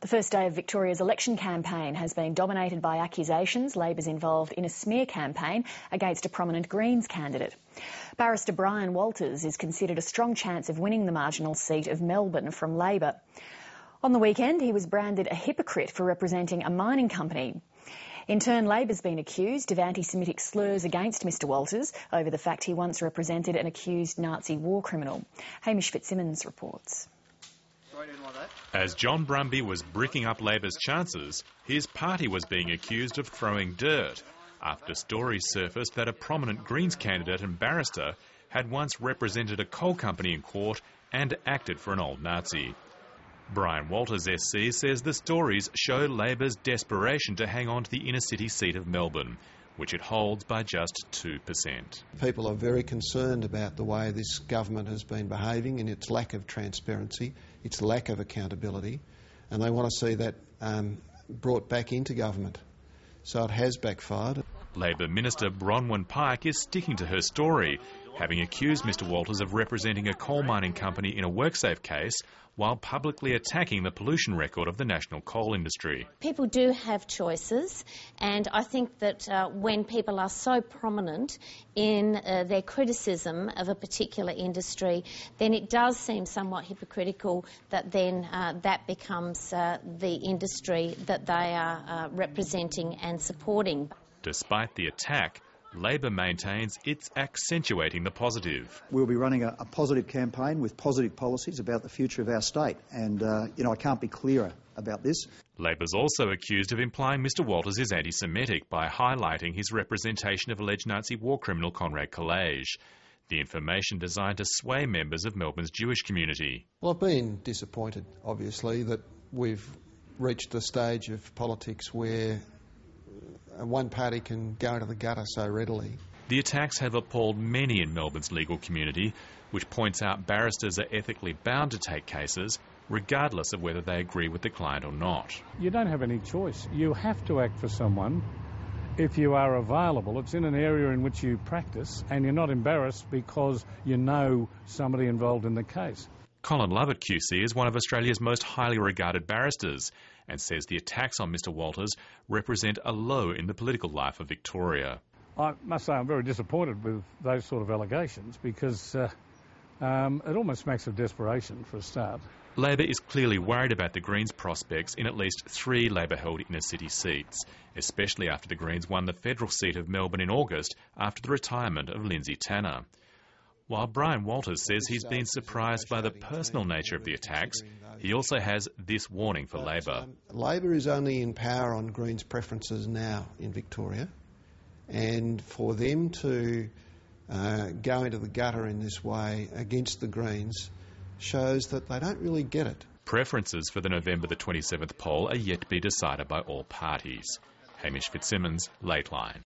The first day of Victoria's election campaign has been dominated by accusations Labor's involved in a smear campaign against a prominent Greens candidate. Barrister Brian Walters is considered a strong chance of winning the marginal seat of Melbourne from Labor. On the weekend, he was branded a hypocrite for representing a mining company. In turn, Labor's been accused of anti-Semitic slurs against Mr Walters over the fact he once represented an accused Nazi war criminal. Hamish Fitzsimmons reports. As John Brumby was bricking up Labor's chances, his party was being accused of throwing dirt after stories surfaced that a prominent Greens candidate and barrister had once represented a coal company in court and acted for an old Nazi. Brian Walters SC says the stories show Labor's desperation to hang on to the inner city seat of Melbourne, which it holds by just 2%. People are very concerned about the way this government has been behaving and its lack of transparency, its lack of accountability, and they want to see that brought back into government. So it has backfired. Labor Minister Bronwyn Pike is sticking to her story, having accused Mr Walters of representing a coal mining company in a WorkSafe case while publicly attacking the pollution record of the national coal industry. People do have choices, and I think that when people are so prominent in their criticism of a particular industry, then it does seem somewhat hypocritical that then that becomes the industry that they are representing and supporting. Despite the attack, Labor maintains it's accentuating the positive. We'll be running a positive campaign with positive policies about the future of our state, and I can't be clearer about this. Labor's also accused of implying Mr Walters is anti-Semitic by highlighting his representation of alleged Nazi war criminal Conrad Collage. The information designed to sway members of Melbourne's Jewish community. Well, I've been disappointed, obviously, that we've reached the stage of politics where one party can go into the gutter so readily. The attacks have appalled many in Melbourne's legal community, which points out barristers are ethically bound to take cases, regardless of whether they agree with the client or not. You don't have any choice. You have to act for someone if you are available. It's in an area in which you practice, and you're not embarrassed because you know somebody involved in the case. Colin Lovett QC is one of Australia's most highly regarded barristers and says the attacks on Mr Walters represent a low in the political life of Victoria. I must say I'm very disappointed with those sort of allegations because it almost smacks of desperation for a start. Labor is clearly worried about the Greens' prospects in at least 3 Labor-held inner-city seats, especially after the Greens won the federal seat of Melbourne in August after the retirement of Lindsay Tanner. While Brian Walters says he's been surprised by the personal nature of the attacks, he also has this warning for Labor. Labor is only in power on Greens' preferences now in Victoria, and for them to go into the gutter in this way against the Greens shows that they don't really get it. Preferences for the November the 27th poll are yet to be decided by all parties. Hamish Fitzsimmons, Lateline.